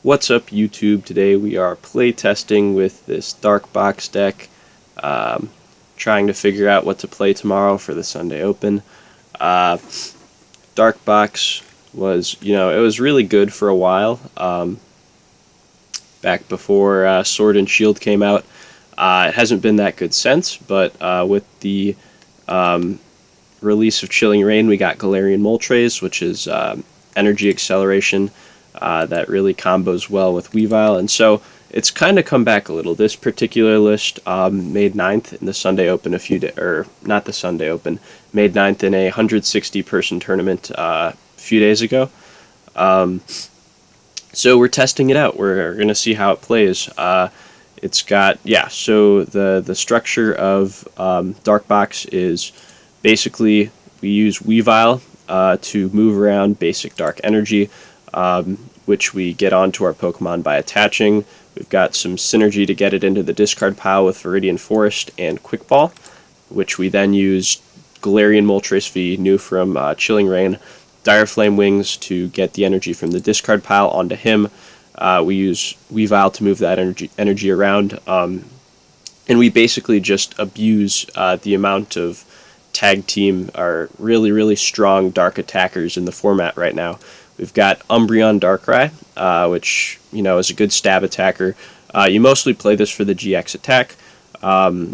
What's up, YouTube? Today we are play testing with this Dark Box deck, trying to figure out what to play tomorrow for the Sunday Open. Dark Box was, it was really good for a while, back before Sword and Shield came out. It hasn't been that good since, but with the release of Chilling Reign, we got Galarian Moltres, which is energy acceleration that really combos well with Weavile, and so it's kind of come back a little. This particular list made 9th in the Sunday Open not the Sunday Open, made 9th in a 160-person tournament a few days ago. So we're testing it out. We're going to see how it plays. It's got, so the structure of Dark Box is basically we use Weavile to move around basic Dark Energy, which we get onto our Pokemon by attaching. We've got some synergy to get it into the discard pile with Viridian Forest and Quick Ball, which we then use Galarian Moltres V, new from Chilling Reign, Dire Flame Wings to get the energy from the discard pile onto him. We use Weavile to move that energy around, and we basically just abuse the amount of tag team are really strong dark attackers in the format right now. We've got Umbreon Darkrai, which is a good stab attacker. You mostly play this for the GX attack,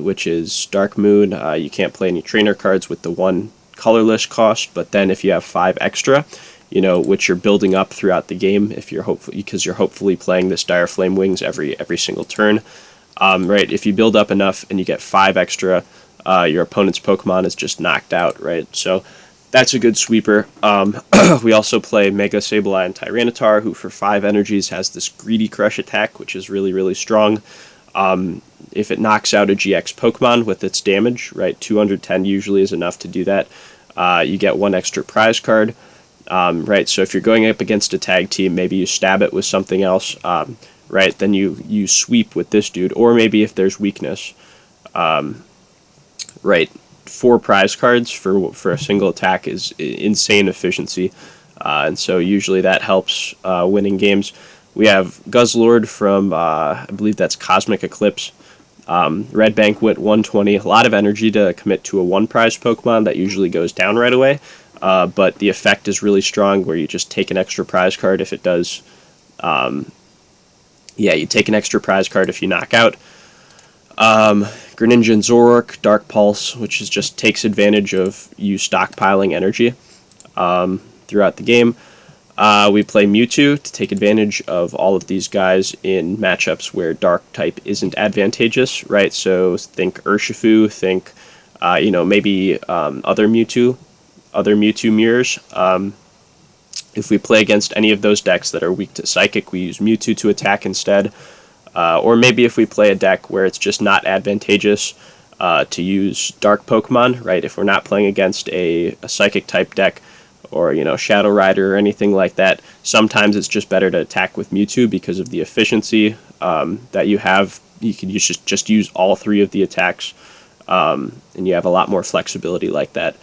which is Dark Moon. You can't play any trainer cards with the 1 colorless cost, but then if you have 5 extra, which you're building up throughout the game, because you're hopefully playing this Dire Flame Wings every single turn, right? If you build up enough and you get 5 extra, your opponent's Pokemon is just knocked out, right? So that's a good sweeper. We also play Mega Sableye and Tyranitar, who for 5 energies has this Greedy Crush attack, which is really strong. If it knocks out a GX Pokemon with its damage, right, 210 usually is enough to do that. You get 1 extra prize card, right? So if you're going up against a tag team, maybe you stab it with something else, right? Then you sweep with this dude, or maybe if there's weakness, right? 4 prize cards for a single attack is insane efficiency, and so usually that helps winning games. We have Guzzlord from, I believe that's Cosmic Eclipse. Red Banquet, 120. A lot of energy to commit to a 1 prize Pokemon that usually goes down right away, but the effect is really strong where you just take an extra prize card if it does. You take an extra prize card if you knock out. Greninja and Zoroark, Dark Pulse, which just takes advantage of you stockpiling energy throughout the game. We play Mewtwo to take advantage of all of these guys in matchups where Dark type isn't advantageous, right? So think Urshifu, think maybe other Mewtwo mirrors. If we play against any of those decks that are weak to Psychic, we use Mewtwo to attack instead. Or maybe if we play a deck where it's just not advantageous to use Dark Pokemon, right? If we're not playing against a Psychic type deck, or Shadow Rider or anything like that, sometimes it's just better to attack with Mewtwo because of the efficiency that you have. You can just use all 3 of the attacks, and you have a lot more flexibility like that.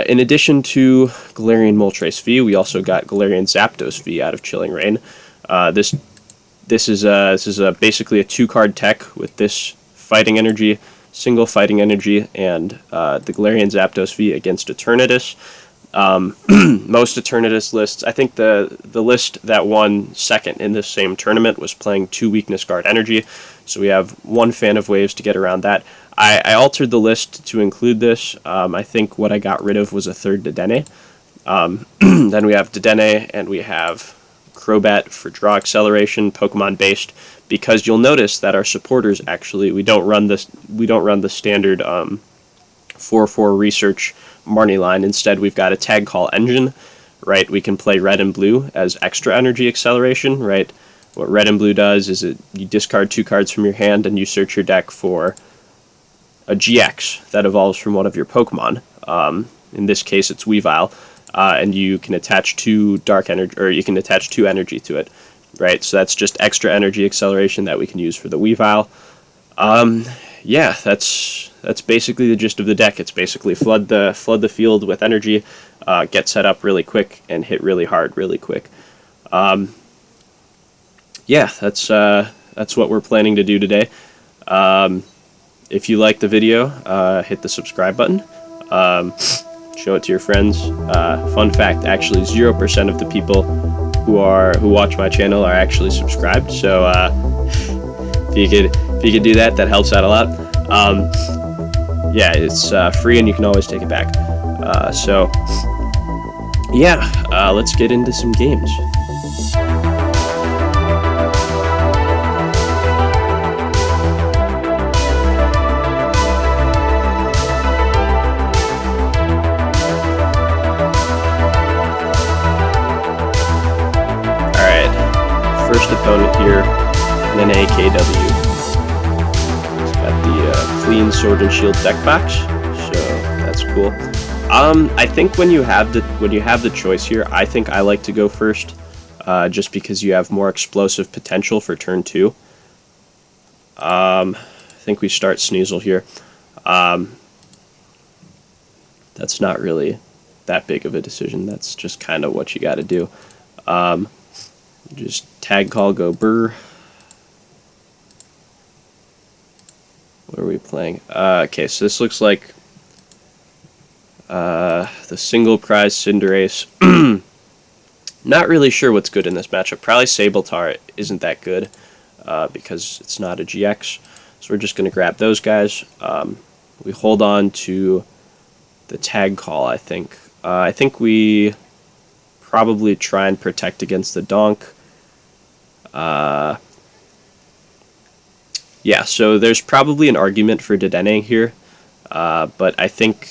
In addition to Galarian Moltres V, we also got Galarian Zapdos V out of Chilling Reign. This is basically a 2-card tech with this Fighting Energy, single Fighting Energy, and the Galarian Zapdos V against Eternatus. Most Eternatus lists, I think the list that won second in this same tournament was playing 2 Weakness Guard Energy, so we have 1 Fan of Waves to get around that. I altered the list to include this. I think what I got rid of was a 3rd Dedenne. Then we have Dedenne, and we have Crobat for draw acceleration, Pokemon based, because you'll notice that our supporters actually we don't run the standard 4/4 research Marnie line. Instead, we've got a tag call engine, right? We can play red and blue as extra energy acceleration, right? What red and blue does is you discard 2 cards from your hand and you search your deck for a GX that evolves from one of your Pokemon. In this case, it's Weavile, and you can attach 2 dark energy, or you can attach 2 energy to it, right? So that's just extra energy acceleration that we can use for the Weavile. That's basically the gist of the deck. It's basically flood the field with energy, get set up really quick, and hit really hard really quick. yeah, that's what we're planning to do today. If you like the video, hit the subscribe button. Show it to your friends. Fun fact: actually, 0% of the people who watch my channel are actually subscribed. So if you could do that, that helps out a lot. Yeah, it's free and you can always take it back. So yeah, let's get into some games. First opponent here, an AKW. He's got the clean Sword and Shield deck box, so that's cool. I think when you have the choice here, I think I like to go first, just because you have more explosive potential for turn 2. I think we start Sneasel here. That's not really that big of a decision. That's just kind of what you got to do. Just tag call, go burr. What are we playing? Okay, so this looks like the single prize Cinderace. Not really sure what's good in this matchup. Probably Sabltar isn't that good because it's not a GX. So we're just going to grab those guys. We hold on to the tag call, I think. I think we probably try and protect against the donk. Yeah, so there's probably an argument for Dedenne here, but I think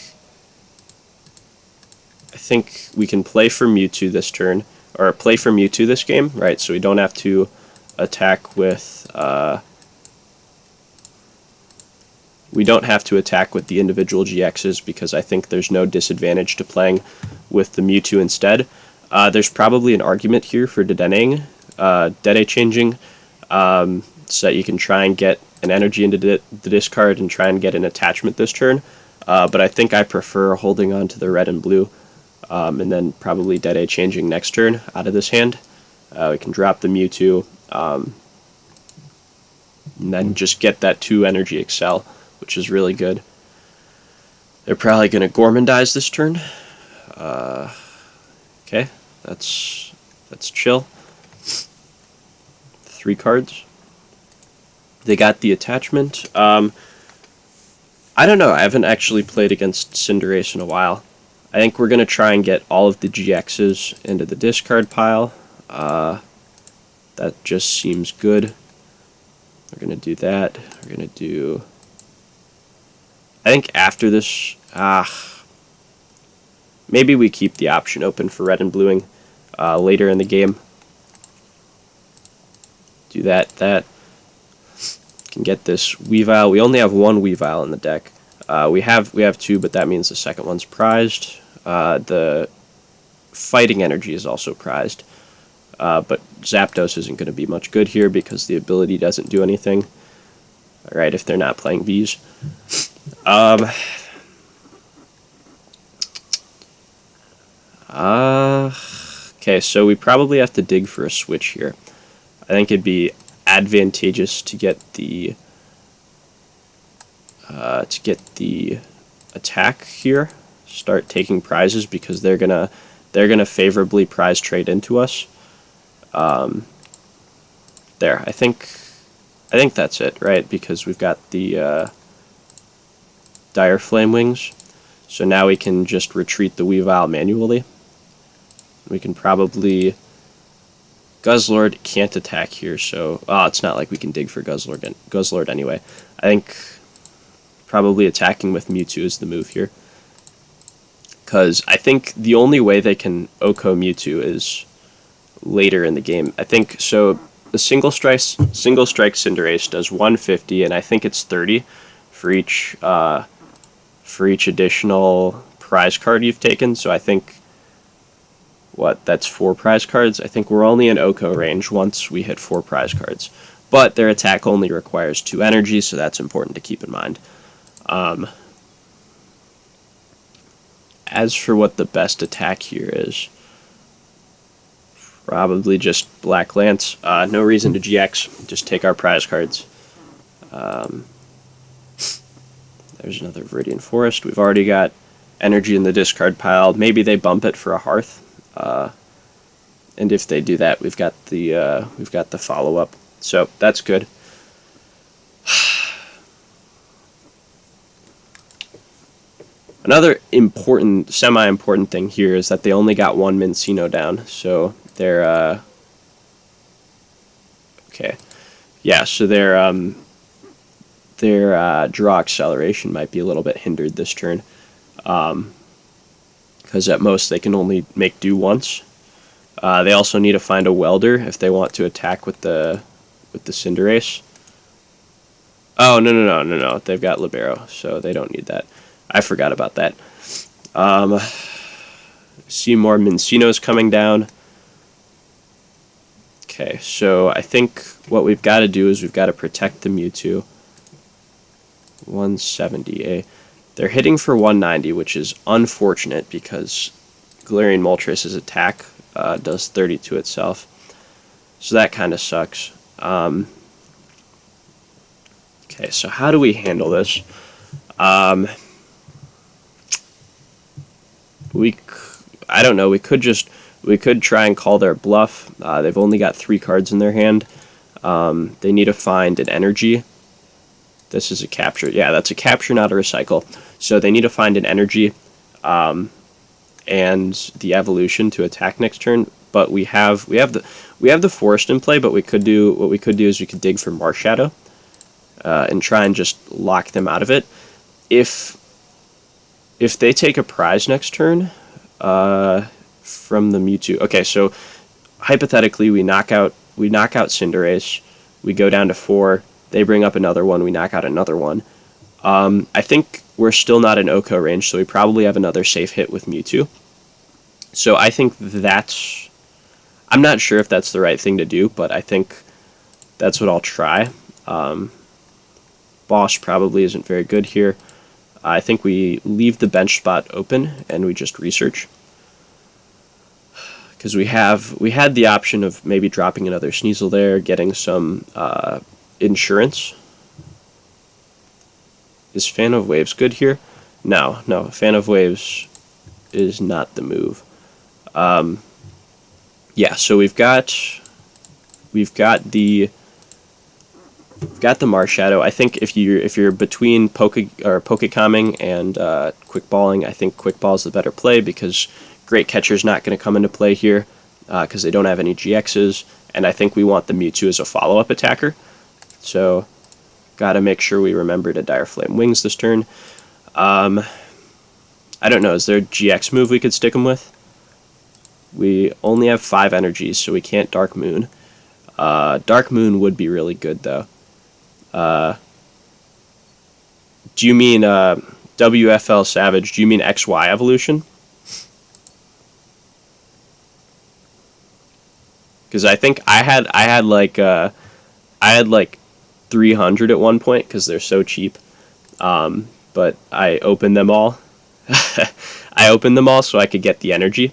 we can play for Mewtwo this turn, or play for Mewtwo this game, right? So we don't have to attack with the individual GXs, because I think there's no disadvantage to playing with the Mewtwo instead. There's probably an argument here for Dedenne changing, so that you can try and get an energy into the discard and try and get an attachment this turn. But I think I prefer holding on to the red and blue, and then probably Dede changing next turn out of this hand. We can drop the Mewtwo, and then just get that 2 energy excel, which is really good. They're probably going to Gourmandize this turn. Okay, that's chill. 3 cards. They got the attachment. I don't know. I haven't actually played against Cinderace in a while. I think we're going to try and get all of the GXs into the discard pile. That just seems good. We're going to do that. We're going to do... I think after this... maybe we keep the option open for red and bluing later in the game. Do that. Can get this Weavile. We only have 1 Weavile in the deck. We have 2, but that means the second one's prized. The fighting energy is also prized, but Zapdos isn't going to be much good here because the ability doesn't do anything. All right, if they're not playing Vs. Okay, so we probably have to dig for a switch here. I think it'd be advantageous to get the attack here. Start taking prizes because they're gonna favorably prize trade into us. There, I think that's it, right? Because we've got the Dire Flame Wings, so now we can just retreat the Weavile manually. We can probably... Guzzlord can't attack here, so... it's not like we can dig for Guzzlord anyway. I think probably attacking with Mewtwo is the move here. Because I think the only way they can Oko Mewtwo is later in the game. I think, so the single strike Cinderace does 150, and I think it's 30 for each additional prize card you've taken, so I think... that's 4 prize cards. I think we're only in Oko range once we hit 4 prize cards. But their attack only requires 2 energy, so that's important to keep in mind. As for what the best attack here is, Probably just Black Lance. No reason to GX. Just take our prize cards. There's another Viridian Forest. We've already got energy in the discard pile. Maybe they bump it for a Hearth. And if they do that, we've got the follow up. So that's good. Another important, semi-important thing here is that they only got one Minccino down, so they're okay. Yeah, so their draw acceleration might be a little bit hindered this turn, because at most they can only make do once. They also need to find a welder if they want to attack with the Cinderace. Oh no! They've got Libero, so they don't need that. I forgot about that. See more Mincinos coming down. Okay, so I think what we've got to do is we've got to protect the Mewtwo. 170. They're hitting for 190, which is unfortunate because Galarian Moltres' attack does 30 to itself. So that kind of sucks. Okay, so how do we handle this? I don't know. We could try and call their bluff. They've only got 3 cards in their hand. They need to find an energy. This is a capture. Yeah, that's a capture, not a recycle. So they need to find an energy and the evolution to attack next turn. But we have the forest in play. But what we could do is we could dig for Marshadow and try and just lock them out of it. If they take a prize next turn from the Mewtwo, okay, so hypothetically we knock out Cinderace, we go down to 4, they bring up another one, we knock out another one. I think we're still not in Oko range, so we probably have another safe hit with Mewtwo. So I think I'm not sure if that's the right thing to do, but I think that's what I'll try. Boss probably isn't very good here. I think we leave the bench spot open and we just research. Because we had the option of maybe dropping another Sneasel there, getting some insurance. Is Fan of Waves good here? No, Fan of Waves is not the move. Yeah, so we've got the Marshadow. I think if you're between Pokecomming and Quick Balling, I think Quick Ball is the better play because Great Catcher's not going to come into play here because they don't have any GXs, and I think we want the Mewtwo as a follow-up attacker. So, gotta make sure we remember to Dire Flame Wings this turn. I don't know, is there a GX move we could stick them with? We only have 5 energies, so we can't Dark Moon. Dark Moon would be really good, though. Do you mean WFL Savage? Do you mean XY evolution? Because I think I had like 300 at one point because they're so cheap. But I opened them all. I opened them all so I could get the energy.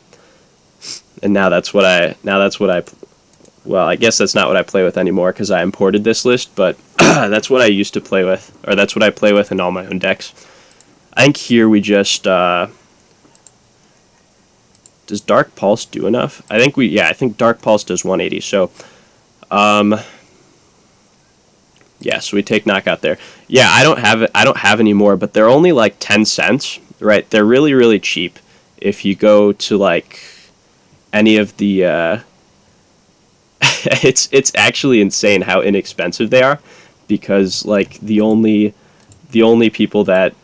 And now that's what I well, I guess that's not what I play with anymore because I imported this list, but that's what I used to play with, or that's what I play with in all my own decks. I think here we just does Dark Pulse do enough? I think Dark Pulse does 180. So yeah, so we take knockout there. Yeah, I don't have any more, but they're only like 10 cents, right? They're really, really cheap. If you go to like any of the it's actually insane how inexpensive they are, because like the only people that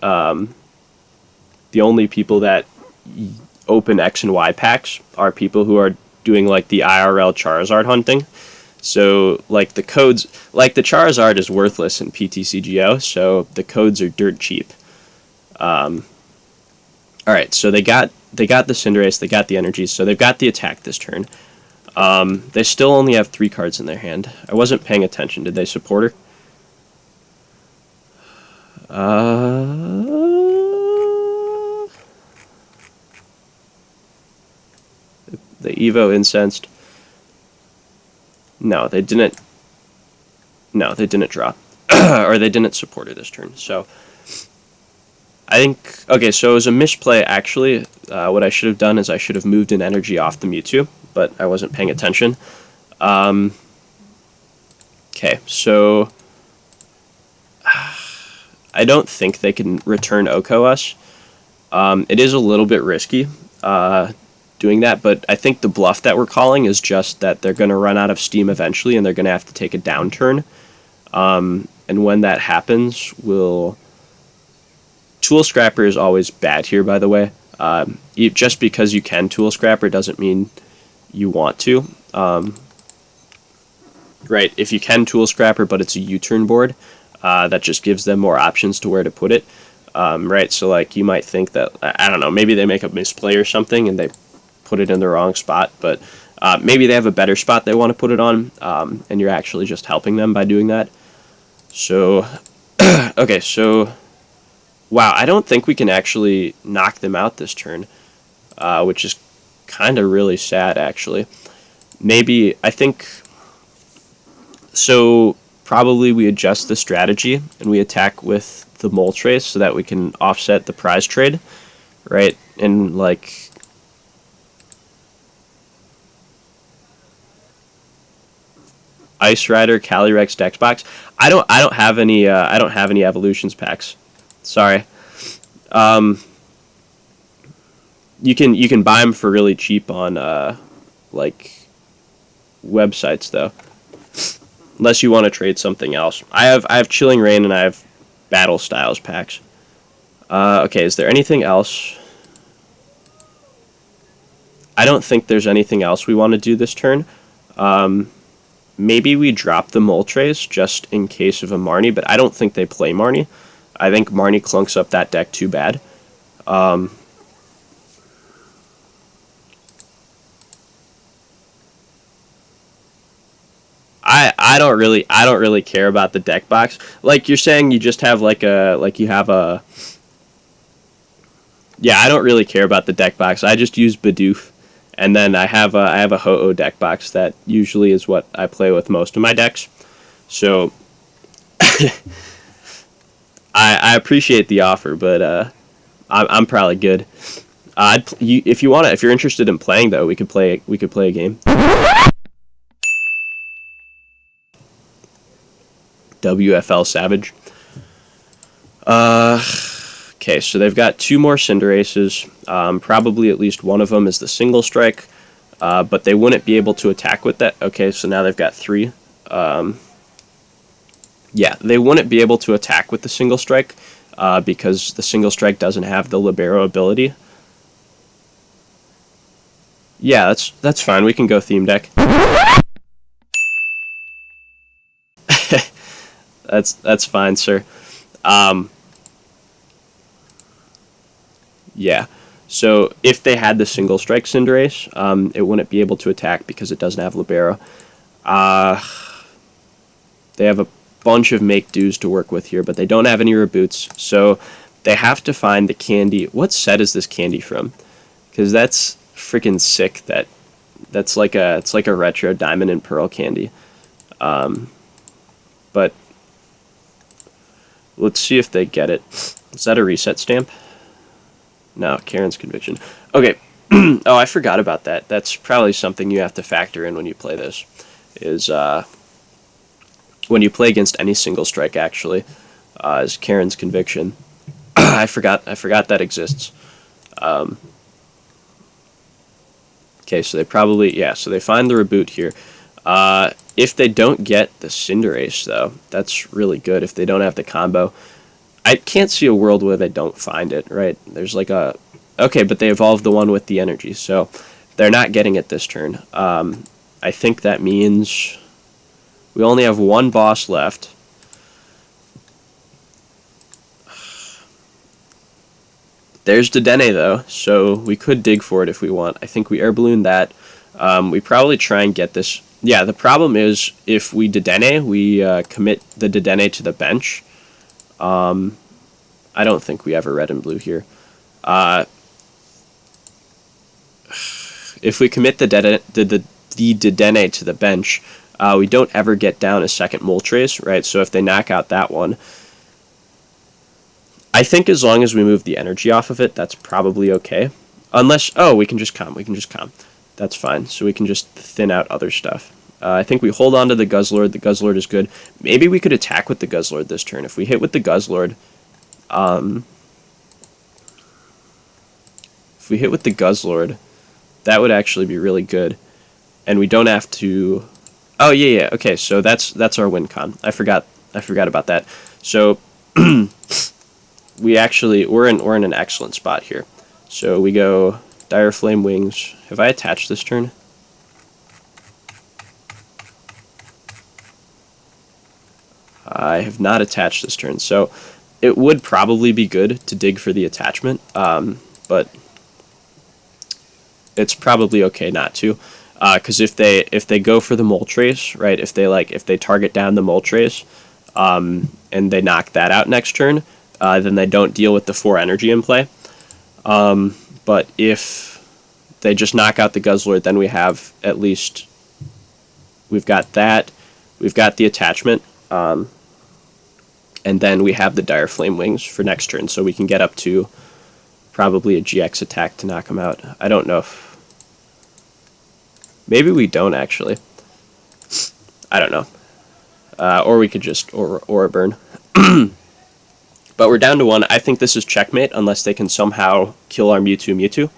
open X and Y packs are people who are doing like the IRL Charizard hunting. So like the codes, like the Charizard is worthless in PTCGO, so the codes are dirt cheap. All right, so they got the Cinderace, they got the energies, so they've got the attack this turn. They still only have 3 cards in their hand. I wasn't paying attention. Did they support her? The Evo incensed. No, they didn't. No, they didn't draw. Or they didn't support her this turn. So I think, okay, so it was a misplay, actually. What I should have done is I should have moved an energy off the Mewtwo, but I wasn't paying attention. Okay, so I don't think they can return Oko us. It is a little bit risky doing that, but I think the bluff that we're calling is just that they're going to run out of steam eventually, and they're going to have to take a downturn. And when that happens, Tool Scrapper is always bad here, by the way. Just because you can Tool Scrapper doesn't mean you want to. Right, if you can Tool Scrapper, but it's a U-turn board, that just gives them more options to where to put it. Right, so like you might think that, I don't know, maybe they make a misplay or something and they put it in the wrong spot, but maybe they have a better spot they want to put it on, and you're actually just helping them by doing that. So, okay, so, wow, I don't think we can actually knock them out this turn, which is kind of really sad, actually. Maybe, I think, so probably we adjust the strategy and we attack with the Moltres so that we can offset the prize trade, right? And like, Ice Rider, Calyrex, Dexbox. I don't have any evolutions packs. Sorry. You can buy them for really cheap on like websites though. Unless you want to trade something else. I have Chilling Reign and I have Battle Styles packs. Okay, is there anything else? I don't think there's anything else we want to do this turn. Maybe we drop the Moltres just in case of a Marnie, but I don't think they play Marnie. I think Marnie clunks up that deck too bad. I don't really care about the deck box. Like you're saying, you just have yeah, I don't really care about the deck box. I just use Bidoof, and then I have a Ho-Oh deck box that usually is what I play with most of my decks. So I appreciate the offer, but I'm probably good. If you're interested in playing though, we could play a game. WFL Savage. Okay, so they've got two more Cinderaces. Probably at least one of them is the single strike, but they wouldn't be able to attack with that. Okay, so now they've got three. Yeah, they wouldn't be able to attack with the single strike because the single strike doesn't have the Libero ability. Yeah, that's fine. We can go theme deck. That's fine, sir. Yeah. So if they had the single strike Cinderace, it wouldn't be able to attack because it doesn't have Libero. They have a bunch of make do's to work with here, but they don't have any reboots, so they have to find the candy. What set is this candy from? Because that's freaking sick. It's like a retro Diamond and Pearl candy. But let's see if they get it. Is that a reset stamp? No, Karen's Conviction. Okay. Oh, I forgot about that. That's probably something you have to factor in when you play this. Is when you play against any single strike, actually, is Karen's Conviction. I forgot that exists. Okay, so they probably, yeah, so they find the reboot here. If they don't get the Cinderace, though, that's really good if they don't have the combo. I can't see a world where they don't find it, right? There's like a... Okay, but they evolved the one with the energy, so they're not getting it this turn. I think that means we only have one boss left. There's Dedenne, though, so we could dig for it if we want. I think we air balloon that. We probably try and get this... Yeah, the problem is if we Dedenne, we commit the Dedenne to the bench. I don't think we have a red and blue here. If we commit the Dedenne to the bench, We don't ever get down a second Moltres, right? So if they knock out that one, I think as long as we move the energy off of it, that's probably okay. Unless, oh, we can just calm. That's fine. So we can just thin out other stuff. I think we hold on to the Guzzlord. The Guzzlord is good. Maybe we could attack with the Guzzlord this turn. If we hit with the Guzzlord, that would actually be really good. And we don't have to... Oh, yeah. Okay, so that's our win con. I forgot about that. So we're in an excellent spot here. So we go Dire Flame Wings. Have I attached this turn? I have not attached this turn, so it would probably be good to dig for the attachment, but it's probably okay not to, because if they go for the Moltres, right? If they target down the Moltres, and they knock that out next turn, then they don't deal with the 4 energy in play. But if they just knock out the Guzzlord, then we have at least we've got that, we've got the attachment. And then we have the Dire Flame Wings for next turn, so we can get up to probably a GX attack to knock them out. I don't know if... Maybe we don't, actually. I don't know. Or we could just Aura Burn. But we're down to 1. I think this is checkmate, unless they can somehow kill our Mewtwo.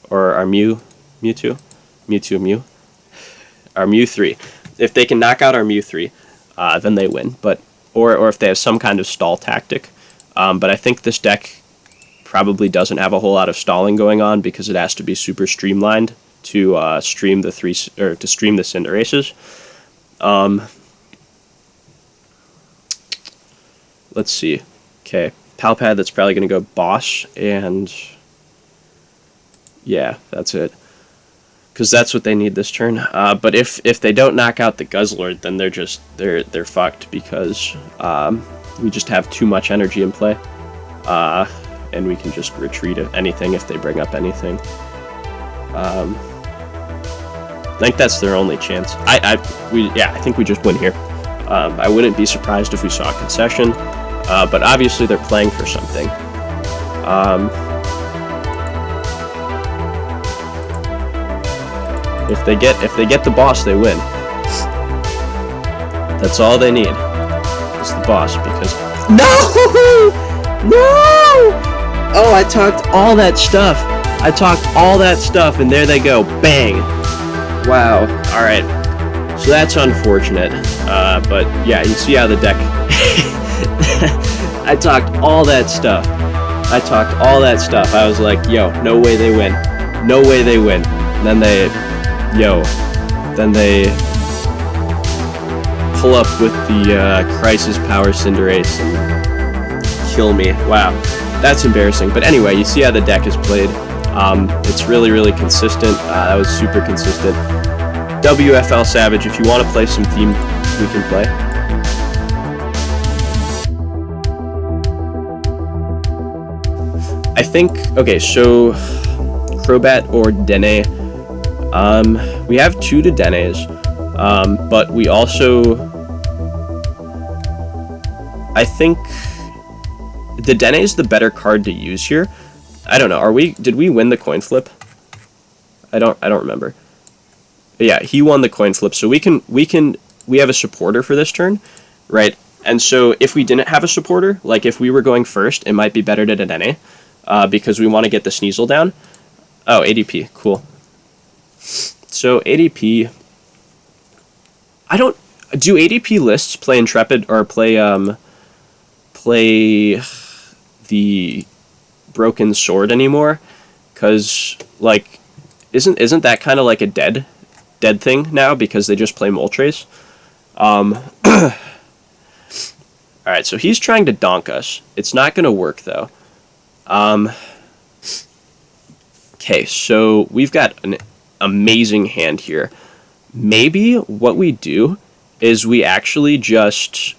Or our Mew. Our Mew 3. If they can knock out our Mew 3, then they win. But or if they have some kind of stall tactic. But I think this deck probably doesn't have a whole lot of stalling going on because it has to be super streamlined to stream the Cinderaces. Let's see. Okay, Palpad, that's probably going to go Boss, and yeah, that's it. Because that's what they need this turn. But if they don't knock out the Guzzlord, then they're fucked because we just have too much energy in play, and we can just retreat at anything if they bring up anything. I think that's their only chance. I think we just win here. I wouldn't be surprised if we saw a concession, but obviously they're playing for something. If they get the boss, they win. That's all they need. It's the boss, because no! Oh, I talked all that stuff, and there they go, bang! Wow. All right. So that's unfortunate. But yeah, you see how the deck. I talked all that stuff. I was like, yo, no way they win. And then they pull up with the Crisis Power Cinderace and kill me. Wow, that's embarrassing. But anyway, you see how the deck is played. It's really, really consistent. That was super consistent. WFL Savage, if you want to play some theme, we can play. I think, okay, so Crobat or Dene. We have 2 Dedenes, but we also, I think the Dene is the better card to use here. I don't know. Did we win the coin flip? I don't remember. But yeah, he won the coin flip, so we have a supporter for this turn, right? And so if we didn't have a supporter, like if we were going first, it might be better to Dene, because we want to get the Sneasel down. Oh, ADP, cool. So ADP, do ADP lists play Intrepid or play the Broken Sword anymore? Because like, isn't that kind of like a dead thing now because they just play Moltres? All right, so he's trying to donk us. It's not gonna work though. Okay, so we've got an amazing hand here. Maybe what we do is we actually just...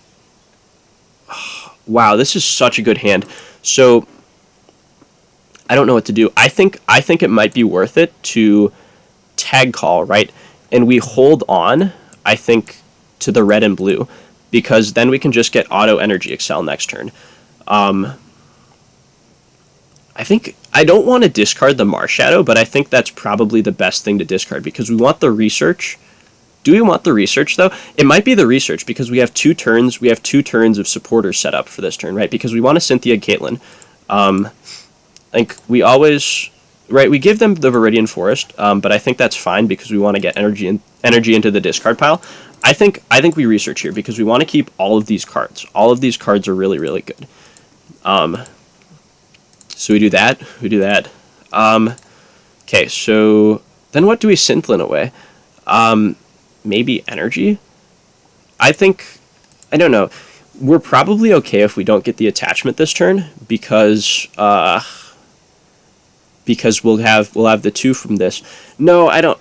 Wow, this is such a good hand. So I don't know what to do. I think it might be worth it to tag call, right? And we hold on. I think to the red and blue, because then we can just get auto energy excel next turn. I don't want to discard the Marshadow, but I think that's probably the best thing to discard because we want the research. Do we want the research though? It might be the research because we have 2 turns. We have 2 turns of supporters set up for this turn, right? Because we want a Cynthia and Caitlyn. Like we always, right? We give them the Viridian Forest, but I think that's fine because we want to get energy into the discard pile. I think we research here because we want to keep all of these cards. All of these cards are really, really good. So we do that. Okay, so then what do we Synthlin away? Maybe energy? I don't know. We're probably okay if we don't get the attachment this turn because we'll have the 2 from this. No, I don't.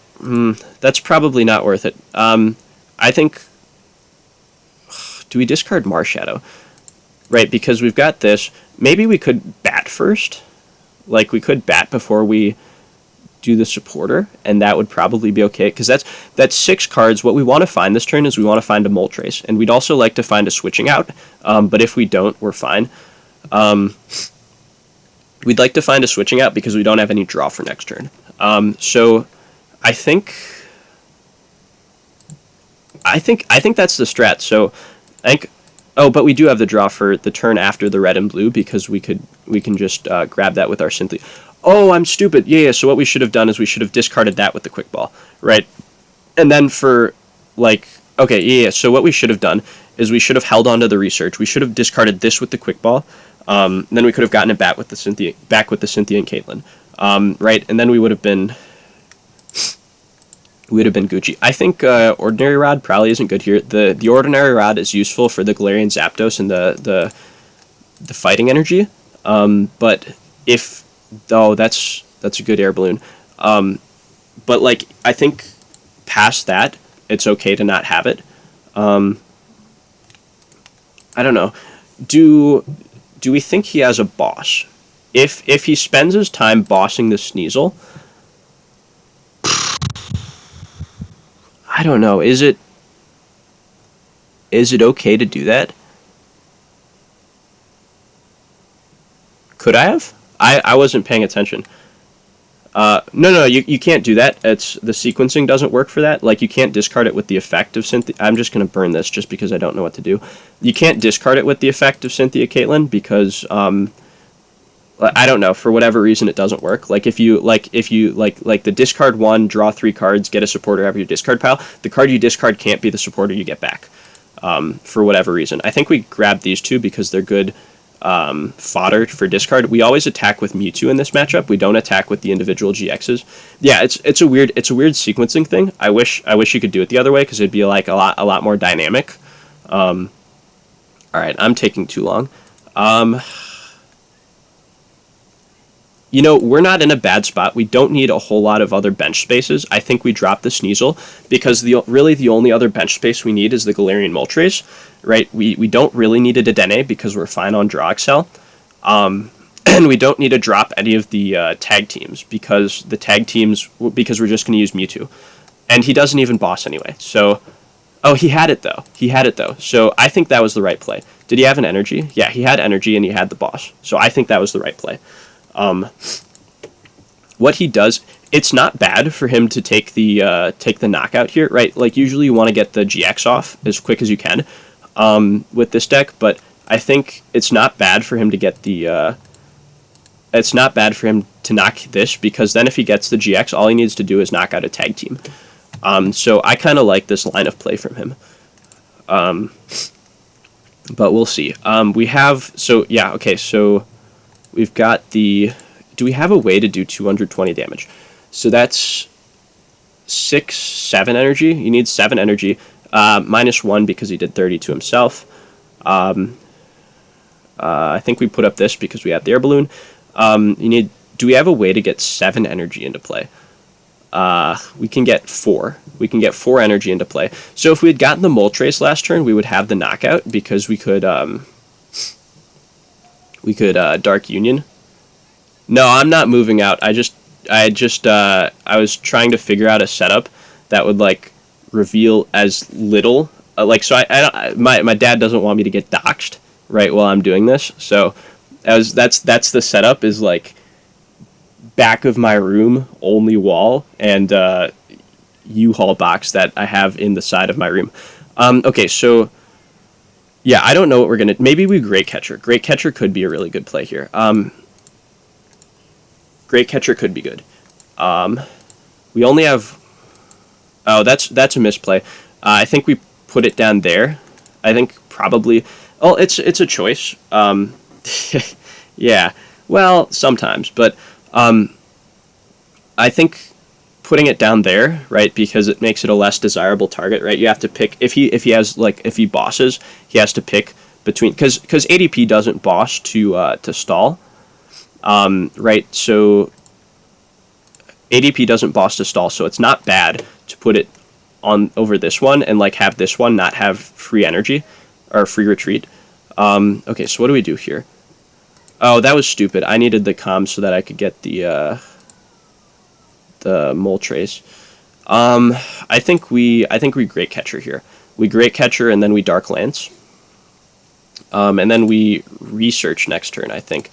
That's probably not worth it. I think. Do we discard Marshadow? Right, because we've got this. Maybe we could bat first. Like, we could bat before we do the supporter, and that would probably be okay, because that's 6 cards. What we want to find this turn is we want to find a Moltres, and we'd also like to find a switching out, but if we don't, we're fine. We'd like to find a switching out because we don't have any draw for next turn. So I think that's the strat. So I think. Oh, but we do have the draw for the turn after the red and blue because we can just grab that with our Cynthia. Oh, I'm stupid. Yeah. So what we should have done is we should have discarded that with the quick ball, right? And then for okay, yeah. So what we should have done is we should have held on to the research. We should have discarded this with the quick ball. Then we could have gotten it back with the Cynthia and Caitlyn, right? And then we would have been Gucci. I think Ordinary Rod probably isn't good here. The Ordinary Rod is useful for the Galarian Zapdos and the fighting energy. But if that's a good air balloon. But I think past that, it's okay to not have it. I don't know. Do we think he has a boss? If he spends his time bossing the Sneasel, I don't know. Is it okay to do that? Could I have? I wasn't paying attention. No, you can't do that. The sequencing doesn't work for that. Like, you can't discard it with the effect of Cynthia. I'm just going to burn this just because I don't know what to do. You can't discard it with the effect of Cynthia Caitlyn because I don't know, for whatever reason it doesn't work. If you the discard 1, draw 3 cards, get a supporter out of your discard pile, the card you discard can't be the supporter you get back. For whatever reason. I think we grabbed these 2 because they're good fodder for discard. We always attack with Mewtwo in this matchup. We don't attack with the individual GXs. Yeah, it's a weird sequencing thing. I wish you could do it the other way because it'd be a lot more dynamic. All right, I'm taking too long. We're not in a bad spot. We don't need a whole lot of other bench spaces. I think we dropped the Sneasel because the only other bench space we need is the Galarian Moltres, right? We don't really need a Dedenne because we're fine on Draw Excel. And we don't need to drop any of the tag teams because we're just going to use Mewtwo. And he doesn't even boss anyway. So, he had it though. So I think that was the right play. Did he have an energy? Yeah, he had energy and he had the boss. So I think that was the right play. What he does, it's not bad for him to take the knockout here, right? Usually you want to get the GX off as quick as you can with this deck, but I think it's not bad for him to get it's not bad for him to knock this because then if he gets the GX, all he needs to do is knock out a tag team. So I kind of like this line of play from him. But we'll see. So we've got do we have a way to do 220 damage? So that's 7 energy. You need 7 energy. -1 because he did 30 to himself. I think we put up this because we have the air balloon. Do we have a way to get 7 energy into play? We can get 4. We can get 4 energy into play. So if we had gotten the Moltres last turn, we would have the knockout because we could Dark Union. No, I'm not moving out. I was trying to figure out a setup that would reveal as little my dad doesn't want me to get doxxed right while I'm doing this. So that's the setup, is like back of my room, only wall, and U-Haul box that I have in the side of my room. Okay, so yeah, I don't know what we're gonna. Maybe we Great Catcher. Great Catcher could be a really good play here. Great Catcher could be good. We only have. Oh, that's a misplay. I think we put it down there. I think probably. Oh, it's a choice. Yeah. Well, sometimes, but I think putting it down there, right, because it makes it a less desirable target, right? You have to pick if he bosses, he has to pick between, because ADP doesn't boss to stall, right? So ADP doesn't boss to stall, so it's not bad to put it on over this one and like have this one not have free energy or free retreat. Okay, so what do we do here? Oh, that was stupid. I needed the comm so that I could get the Mole Trace. I think we Great Catcher here. We Great Catcher and then we Dark Lance. And then we Research next turn, I think.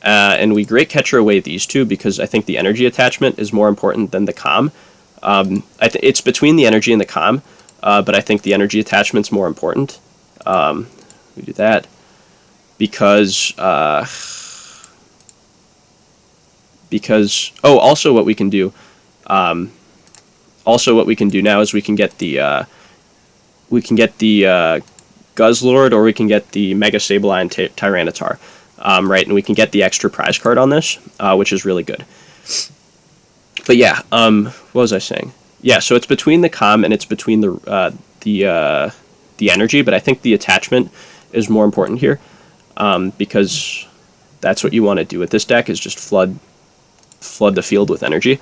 And we Great Catcher away these two because I think the energy attachment is more important than the comm. It's between the energy and the comm, but I think the energy attachment's more important. We do that because also what we can do. Also, what we can do now is we can get the Guzzlord, or we can get the Mega Sableye Tyranitar, right? And we can get the extra prize card on this, which is really good. But yeah, what was I saying? Yeah, so it's between the comm and it's between the energy, but I think the attachment is more important here, because that's what you want to do with this deck, is just flood the field with energy.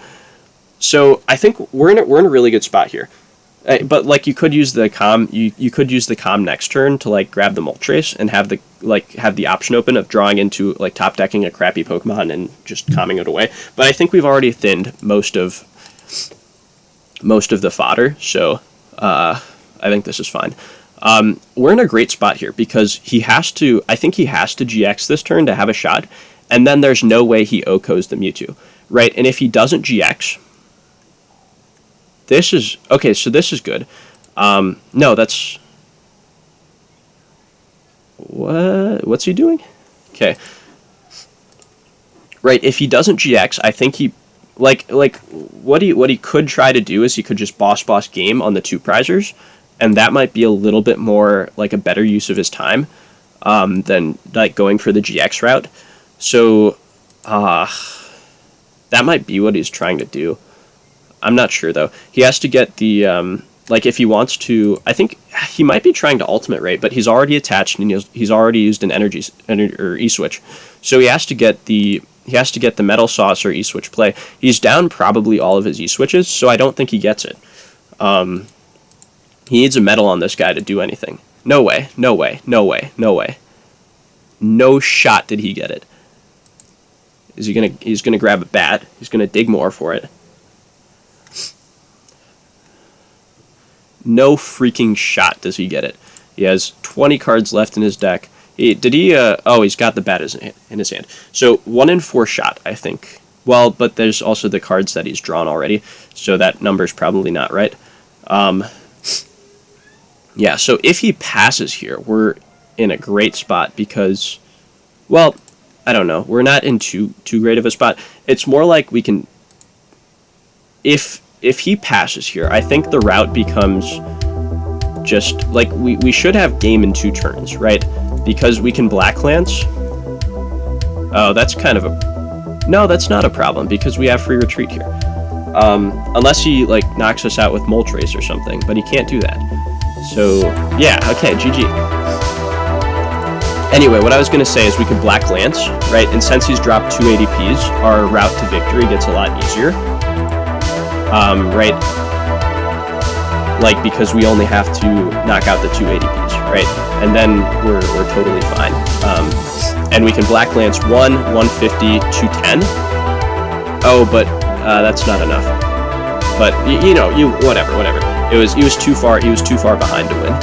So I think we're in a really good spot here. But like you could use the comm, you could use the comm next turn to like grab the Moltres and have the option open of drawing into like top decking a crappy Pokemon and just calming it away. But I think we've already thinned most of the fodder, so I think this is fine. We're in a great spot here because I think he has to GX this turn to have a shot, and then there's no way he OHKOs the Mewtwo, right? And if he doesn't GX, this is okay. So this is good. No, that's what's he doing? Okay, right. If he doesn't GX, I think he like what he could try to do is he could just boss game on the two prizers, and that might be a little bit more like a better use of his time than like going for the GX route. So that might be what he's trying to do. I'm not sure though. He has to get the like if he wants to. I think he might be trying to ultimate rate, but he's already attached and he's already used an energy or E-switch, so he has to get the Metal Sauce or E-switch play. He's down probably all of his E-switches, so I don't think he gets it. He needs a metal on this guy to do anything. No way. No shot did he get it. He's gonna grab a bat. He's gonna dig more for it. No freaking shot does he get it. He has 20 cards left in his deck. He's got the bat in his hand. So 1 in 4 shot, I think. Well, but there's also the cards that he's drawn already, so that number's probably not right. Yeah, so if he passes here, we're in a great spot because, well, I don't know. We're not in too great of a spot. It's more like we can, if he passes here, I think the route becomes just like we should have game in 2 turns, right? Because we can Black Lance. Oh, that's kind of no, that's not a problem because we have free retreat here. Unless he like knocks us out with Moltres or something, but he can't do that. So yeah, okay, GG. Anyway, what I was going to say is we could Black Lance, right? And since he's dropped 2 ADPs, our route to victory gets a lot easier. Right? Like, because we only have to knock out the 2 ADPs, right? And then we're totally fine. And we can Black Lance 1, 150, 210. Oh, but that's not enough. But, whatever. He was too far behind to win.